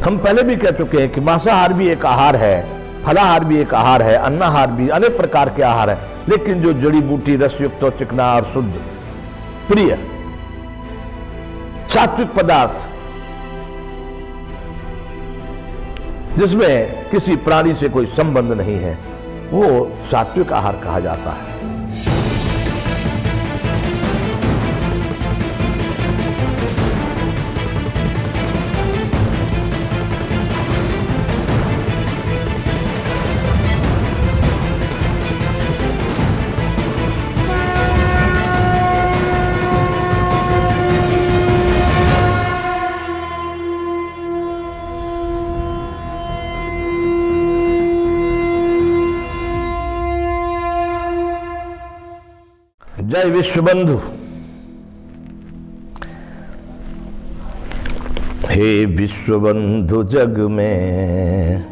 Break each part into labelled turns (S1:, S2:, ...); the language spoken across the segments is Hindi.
S1: हम पहले भी कह चुके हैं कि मांसाहार भी एक आहार है, फलाहार भी एक आहार है, अन्नाहार भी, अनेक प्रकार के आहार है, लेकिन जो जड़ी बूटी रसयुक्त और चिकना और शुद्ध प्रिय सात्विक पदार्थ जिसमें किसी प्राणी से कोई संबंध नहीं है, वो सात्विक आहार कहा जाता है। जय विश्वबंधु। हे विश्वबंधु, जग में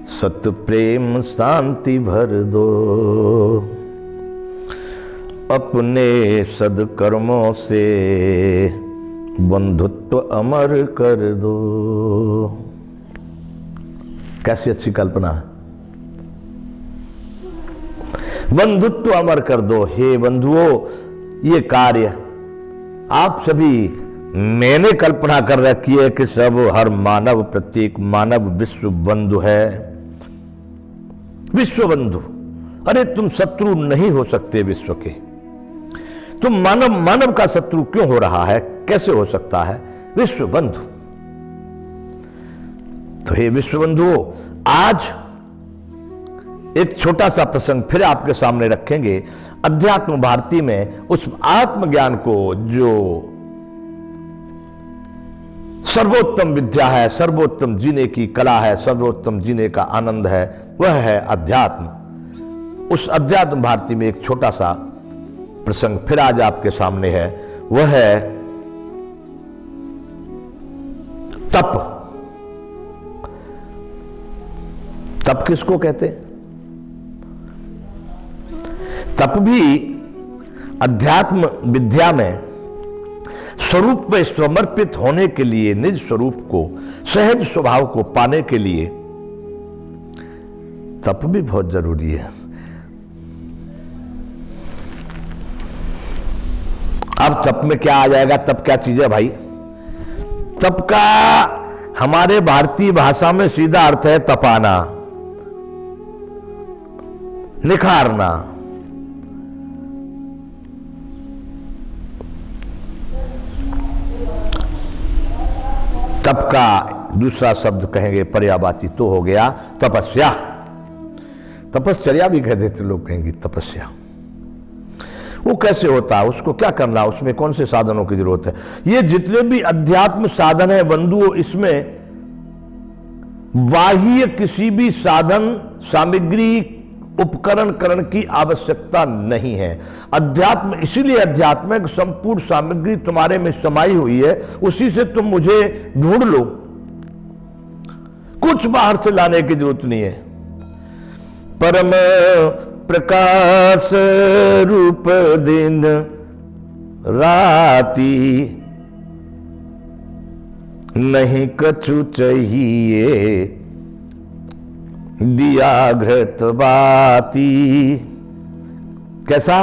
S1: सत प्रेम शांति भर दो, अपने सदकर्मों से बंधुत्व अमर कर दो। कैसी अच्छी कल्पना है। बंधुत्व अमर कर दो। हे बंधुओं, ये कार्य आप सभी, मैंने कल्पना कर रखी है कि सब हर मानव, प्रत्येक मानव विश्व बंधु है। विश्व बंधु, अरे तुम शत्रु नहीं हो सकते विश्व के। तुम मानव का शत्रु क्यों हो रहा है, कैसे हो सकता है? विश्व बंधु। तो हे विश्व बंधुओं, आज एक छोटा सा प्रसंग फिर आपके सामने रखेंगे। अध्यात्म भारती में उस आत्मज्ञान को जो सर्वोत्तम विद्या है, सर्वोत्तम जीने की कला है, सर्वोत्तम जीने का आनंद है, वह है अध्यात्म। उस अध्यात्म भारती में एक छोटा सा प्रसंग फिर आज आपके सामने है। वह है तप। तप किसको कहते हैं? तप भी अध्यात्म विद्या में स्वरूप में समर्पित होने के लिए, निज स्वरूप को, सहज स्वभाव को पाने के लिए तप भी बहुत जरूरी है। अब तप में क्या आ जाएगा? तप क्या चीज है भाई? तप का हमारे भारतीय भाषा में सीधा अर्थ है तपाना, निखारना। तप का दूसरा शब्द कहेंगे पर्यायवाची तो हो गया तपस्या। तपश्चर्या भी कह देते लोग, कहेंगे तपस्या। वो कैसे होता है, उसको क्या करना, उसमें कौन से साधनों की जरूरत है? ये जितने भी अध्यात्म साधन है बंधुओं, इसमें बाह्य किसी भी साधन, सामग्री, उपकरण करण की आवश्यकता नहीं है। अध्यात्म इसीलिए अध्यात्म है, संपूर्ण सामग्री तुम्हारे में समाई हुई है, उसी से तुम मुझे ढूंढ लो। कुछ बाहर से लाने की जरूरत नहीं है। परम प्रकाश रूप दिन राती, नहीं कछु चाहिए दिया घृत बाती। कैसा?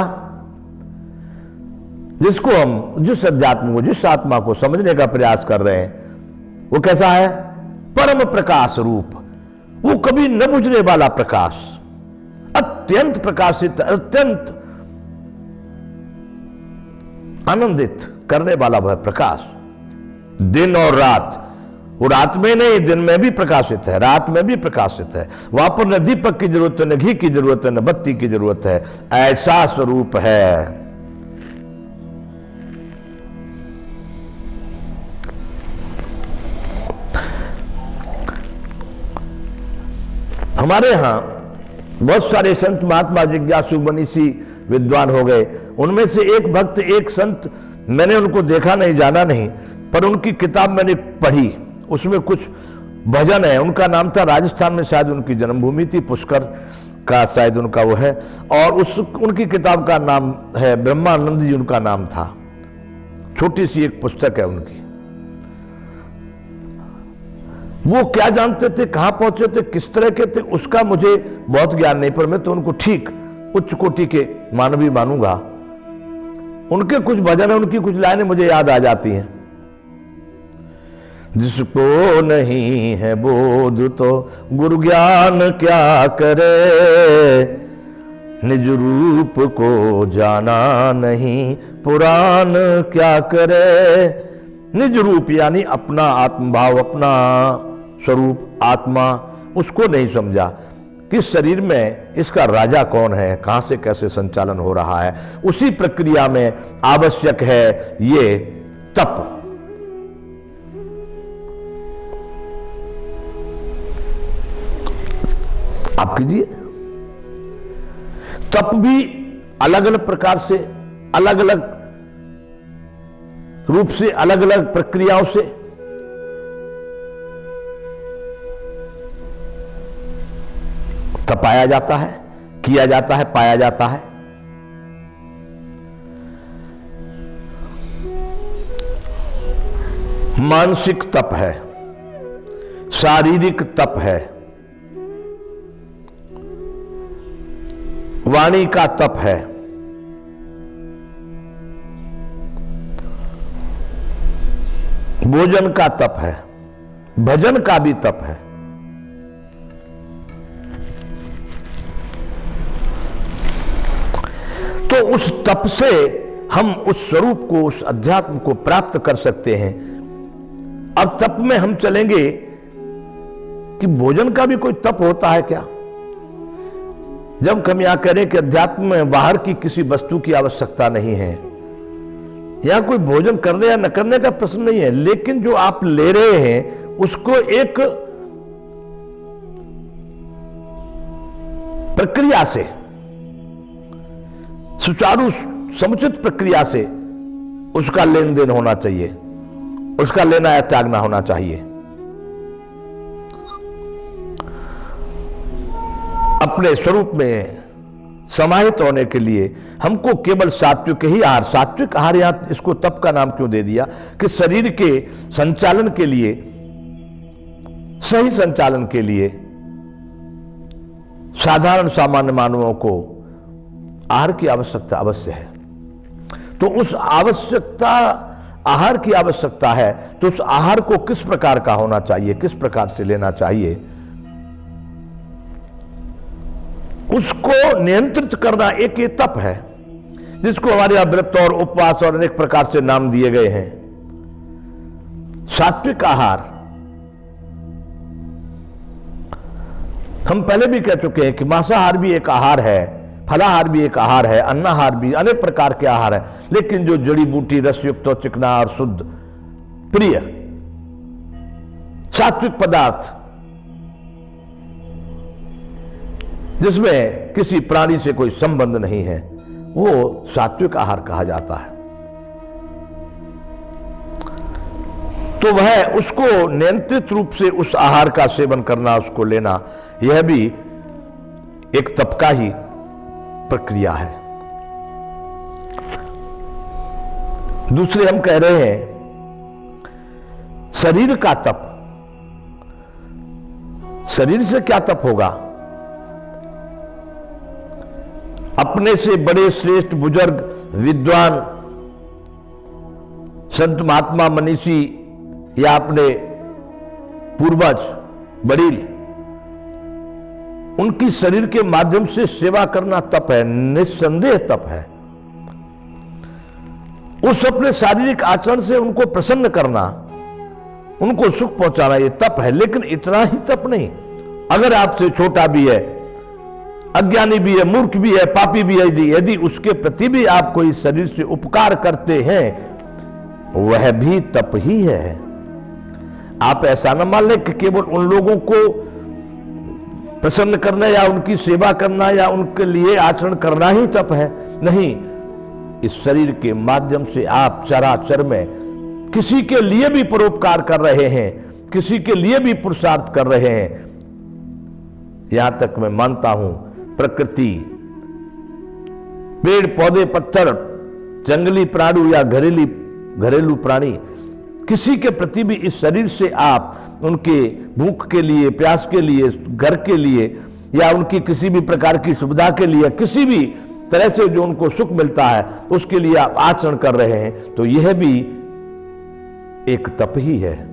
S1: जिसको हम, जिस अध्यात्म को, जिस आत्मा को समझने का प्रयास कर रहे हैं, वो कैसा है? परम प्रकाश रूप। वो कभी न बुझने वाला प्रकाश, अत्यंत प्रकाशित, अत्यंत आनंदित करने वाला वह प्रकाश। दिन और रात, वो रात में नहीं, दिन में भी प्रकाशित है, रात में भी प्रकाशित है। वहां पर न दीपक की जरूरत है, न घी की जरूरत है, न बत्ती की जरूरत है। ऐसा स्वरूप है। हमारे यहां बहुत सारे संत महात्मा, जिज्ञासु, मनीषी, विद्वान हो गए। उनमें से एक भक्त, एक संत, मैंने उनको देखा नहीं, जाना नहीं, पर उनकी किताब मैंने पढ़ी। उसमें कुछ भजन है। उनका नाम था, राजस्थान में शायद उनकी जन्मभूमि थी, पुष्कर का शायद उनका वो है, और उनकी किताब का नाम है ब्रह्मानंद जी, उनका नाम था। छोटी सी एक पुस्तक है उनकी। वो क्या जानते थे, कहां पहुंचे थे, किस तरह के थे, उसका मुझे बहुत ज्ञान नहीं, पर मैं तो उनको ठीक उच्च कोटि के मानवी मानूंगा। उनके कुछ भजन, उनकी कुछ लाइनें मुझे याद आ जाती हैं। जिसको नहीं है बोध तो गुरु ज्ञान क्या करे, निज रूप को जाना नहीं पुराण क्या करे। निज रूप यानी अपना आत्मभाव, अपना स्वरूप आत्मा, उसको नहीं समझा कि शरीर में इसका राजा कौन है, कहां से कैसे संचालन हो रहा है। उसी प्रक्रिया में आवश्यक है ये तप। आप कीजिए तप भी अलग अलग प्रकार से, अलग अलग रूप से, अलग अलग प्रक्रियाओं से। तपाया जाता है, किया जाता है, पाया जाता है। मानसिक तप है, शारीरिक तप है, वाणी का तप है, भोजन का तप है, भजन का भी तप है। तो उस तप से हम उस स्वरूप को, उस अध्यात्म को प्राप्त कर सकते हैं। अब तप में हम चलेंगे कि भोजन का भी कोई तप होता है क्या? जब हम यहां करें कि अध्यात्म में बाहर की किसी वस्तु की आवश्यकता नहीं है, यहां कोई भोजन करने या न करने का प्रश्न नहीं है, लेकिन जो आप ले रहे हैं उसको एक प्रक्रिया से, सुचारू समुचित प्रक्रिया से उसका लेन देन होना चाहिए, उसका लेना या त्यागना होना चाहिए। अपने स्वरूप में समाहित होने के लिए हमको केवल सात्विक ही आहार, सात्विक आहार यहां इसको तप का नाम क्यों दे दिया कि शरीर के संचालन के लिए, सही संचालन के लिए साधारण सामान्य मानवों को आहार की आवश्यकता अवश्य है। तो उस आवश्यकता, आहार की आवश्यकता है, तो उस आहार को किस प्रकार का होना चाहिए, किस प्रकार से लेना चाहिए, उसको नियंत्रित करना एक ये तप है, जिसको हमारे यहां व्रत और उपवास और अनेक प्रकार से नाम दिए गए हैं। सात्विक आहार हम पहले भी कह चुके हैं कि मांसाहार भी एक आहार है, फलाहार भी एक आहार है, अन्नाहार भी, अनेक प्रकार के आहार है। लेकिन जो जड़ी बूटी रसयुक्त और चिकना और शुद्ध प्रिय सात्विक पदार्थ, जिसमें किसी प्राणी से कोई संबंध नहीं है, वो सात्विक आहार कहा जाता है। तो वह उसको नियंत्रित रूप से उस आहार का सेवन करना, उसको लेना, यह भी एक तप का ही प्रक्रिया है। दूसरे हम कह रहे हैं शरीर का तप। शरीर से क्या तप होगा? अपने से बड़े श्रेष्ठ बुजुर्ग, विद्वान, संत महात्मा मनीषी या अपने पूर्वज वडील, उनकी शरीर के माध्यम से सेवा करना तप है, निस्संदेह तप है। उस अपने शारीरिक आचरण से उनको प्रसन्न करना, उनको सुख पहुंचाना, ये तप है। लेकिन इतना ही तप नहीं, अगर आपसे छोटा भी है, अज्ञानी भी है, मूर्ख भी है, पापी भी है, यदि उसके प्रति भी आप कोई शरीर से उपकार करते हैं, वह भी तप ही है। आप ऐसा न मान लें कि केवल उन लोगों को प्रसन्न करना या उनकी सेवा करना या उनके लिए आचरण करना ही तप है। नहीं, इस शरीर के माध्यम से आप चराचर में किसी के लिए भी परोपकार कर रहे हैं, किसी के लिए भी पुरुषार्थ कर रहे हैं। यहां तक मैं मानता हूं प्रकृति, पेड़ पौधे, पत्थर, जंगली प्राणी या घरेलू प्राणी, किसी के प्रति भी इस शरीर से आप उनके भूख के लिए, प्यास के लिए, घर के लिए, या उनकी किसी भी प्रकार की सुविधा के लिए, किसी भी तरह से जो उनको सुख मिलता है उसके लिए आप आचरण कर रहे हैं, तो यह भी एक तप ही है।